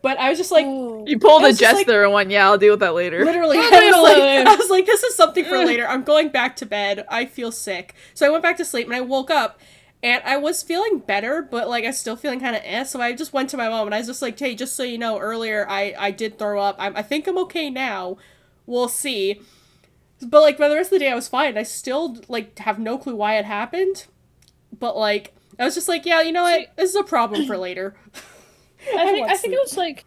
But I was just like... You pulled a Jess there and went, yeah, I'll deal with that later. Literally, I was like, this is something for later. I'm going back to bed. I feel sick. So I went back to sleep, and I woke up, and I was feeling better, but, like, I was still feeling kind of so I just went to my mom, and I was just like, hey, just so you know, earlier I did throw up. I think I'm okay now. We'll see. But, like, by the rest of the day, I was fine. I still, like, have no clue why it happened. But, like, I was just like, yeah, you know what? This is a problem for later. I think it was like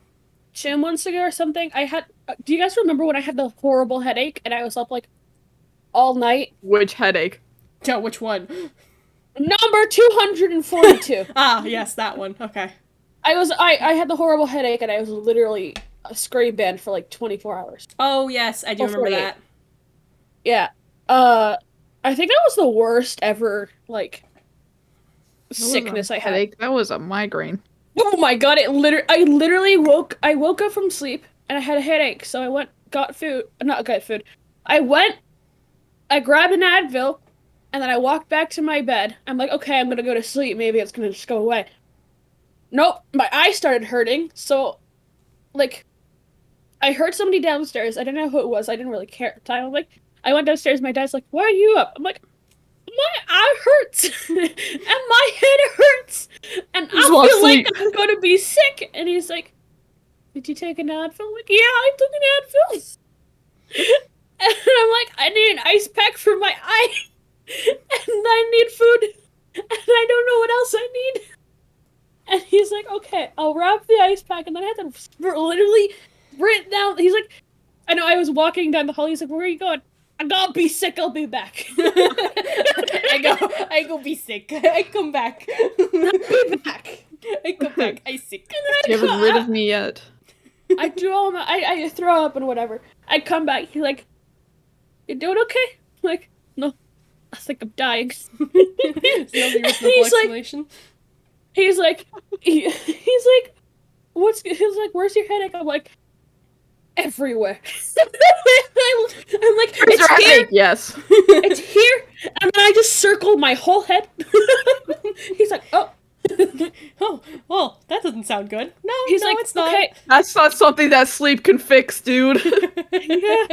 2 months ago or something. I had. Do you guys remember when I had the horrible headache and I was up like all night? Which headache? Yeah, which one? Number 242. Ah, yes, that one. Okay. I had the horrible headache and I was literally a scream band for like 24 hours. Oh yes, I do remember that. Yeah. I think that was the worst ever like sickness I had. Headache. That was a migraine. Oh my god, I literally woke up from sleep and I had a headache, so I got food. I grabbed an Advil, and then I walked back to my bed. I'm like, okay, I'm gonna go to sleep, maybe it's gonna just go away. Nope, my eye started hurting, so, like, I heard somebody downstairs. I didn't know who it was, I didn't really care at the time. I went downstairs, my dad's like, why are you up? I'm like, my eye hurts and my head hurts and I feel like I'm gonna be sick. And he's like, did you take an Advil? I'm like, yeah, I took an Advil. And I'm like, I need an ice pack for my eye and I need food and I don't know what else I need. And he's like, okay, I'll wrap the ice pack, and then I had to literally sprint down. He's like, I know, I was walking down the hall. He's like, where are you going? I gotta be sick, I'll be back. I go be sick. I come back. I'll be back. I come back. I sick. You haven't rid of me yet. I throw up and whatever. I come back. He's like, you doing okay? I'm like, no, I think I'm dying. He's like, where's your headache? I'm like, everywhere. I'm like, it's here. Yes. It's here. And then I just circle my whole head. He's like, oh. Oh, well, that doesn't sound good. No, it's not. Okay. That's not something that sleep can fix, dude. Yeah.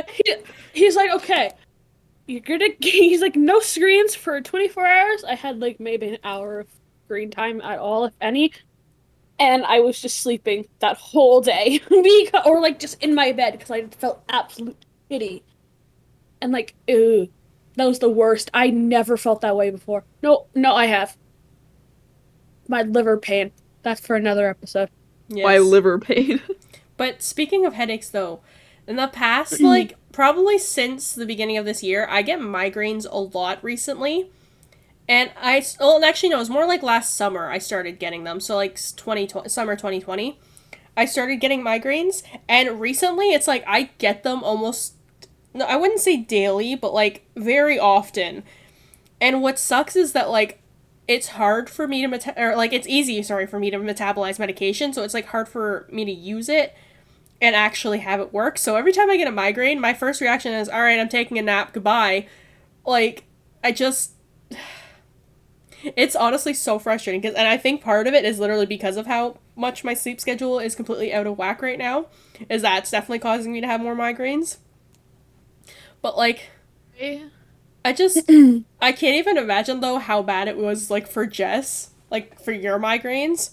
He's like, okay. He's like, no screens for 24 hours. I had like maybe an hour of screen time at all, if any. And I was just sleeping that whole day. Or like just in my bed because I felt absolute pity. And like, ew. That was the worst. I never felt that way before. No, I have. My liver pain. That's for another episode. Yes. My liver pain. But speaking of headaches, though, in the past, like, probably since the beginning of this year, I get migraines a lot recently. And actually, no, it was more like last summer I started getting them. So, like, summer 2020, I started getting migraines. And recently, it's like, I get them almost, no, I wouldn't say daily, but, like, very often. And what sucks is that, like, it's hard for me to, it's easy for me to metabolize medication. So, it's, like, hard for me to use it and actually have it work. So, every time I get a migraine, my first reaction is, all right, I'm taking a nap, goodbye. Like, it's honestly so frustrating, and I think part of it is literally because of how much my sleep schedule is completely out of whack right now, is that it's definitely causing me to have more migraines. But, like, I can't even imagine, though, how bad it was, like, for Jess, like, for your migraines.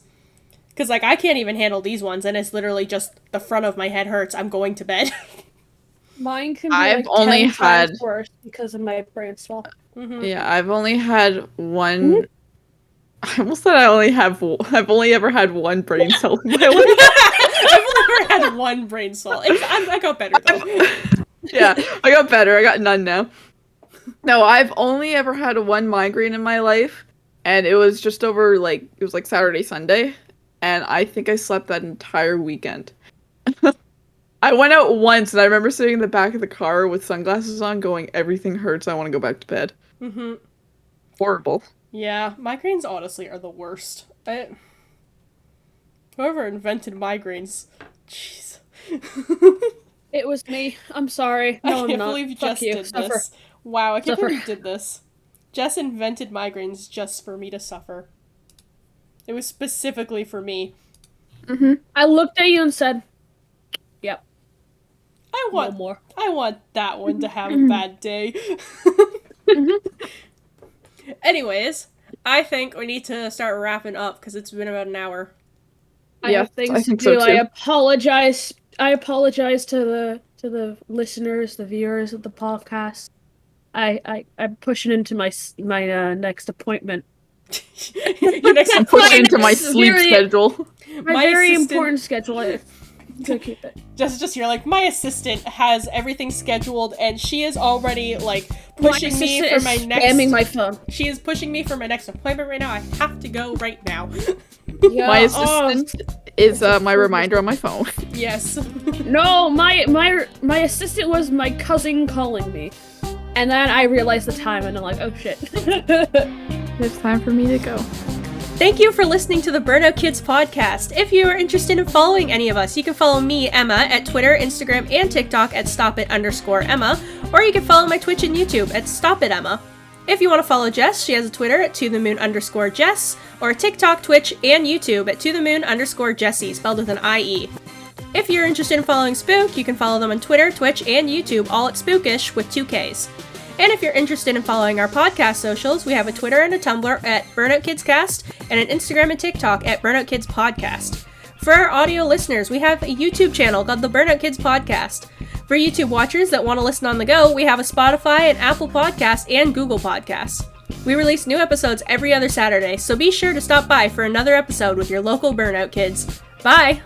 Because, like, I can't even handle these ones, and it's literally just the front of my head hurts, I'm going to bed. Mine can be I've like only 10 had times worse because of my brain swell. Mm-hmm. Yeah, I've only had one. Mm-hmm. I almost said I've only ever had one brain cell in my life. I've never had one brain cell. I got better though. Yeah, I got better. I got none now. No, I've only ever had one migraine in my life, and it was just over it was like Saturday, Sunday, and I think I slept that entire weekend. I went out once, and I remember sitting in the back of the car with sunglasses on, going, everything hurts, I want to go back to bed. Mm-hmm. Horrible. Yeah, migraines honestly are the worst. Whoever invented migraines, jeez. It was me. I'm sorry. No, I can't believe Jess did Suffer. this. Wow, I can't believe you did this. Jess invented migraines just for me to suffer. It was specifically for me. Mm-hmm. I looked at you and said, yep. I want that one to have a bad day. Anyways, I think we need to start wrapping up because it's been about an hour. I have things to do. So I apologize. I apologize to the listeners, the viewers of the podcast. I'm pushing into my next appointment. I'm pushing into my sleep schedule. My very important schedule. To keep it. Just here, like, my assistant has everything scheduled, and she is already, like, pushing me for my next... spamming my phone. She is pushing me for my next appointment right now. I have to go right now. Yeah, my assistant is my reminder on my phone. Yes. No, my assistant was my cousin calling me. And then I realized the time, and I'm like, oh shit. It's time for me to go. Thank you for listening to the Burnout Kids podcast. If you are interested in following any of us, you can follow me, Emma, at Twitter, Instagram, and TikTok at stopit_Emma, or you can follow my Twitch and YouTube at stopit_Emma. If you want to follow Jess, she has a Twitter at @tothemoon_Jess, or a TikTok, Twitch, and YouTube at @tothemoon_Jessie, spelled with an IE. If you're interested in following Spook, you can follow them on Twitter, Twitch, and YouTube, all at Spookish with 2 Ks. And if you're interested in following our podcast socials, we have a Twitter and a Tumblr at Burnout Kids Cast, and an Instagram and TikTok at Burnout Kids Podcast. For our audio listeners, we have a YouTube channel called the Burnout Kids Podcast. For YouTube watchers that want to listen on the go, we have a Spotify and Apple Podcast and Google Podcasts. We release new episodes every other Saturday, so be sure to stop by for another episode with your local Burnout Kids. Bye!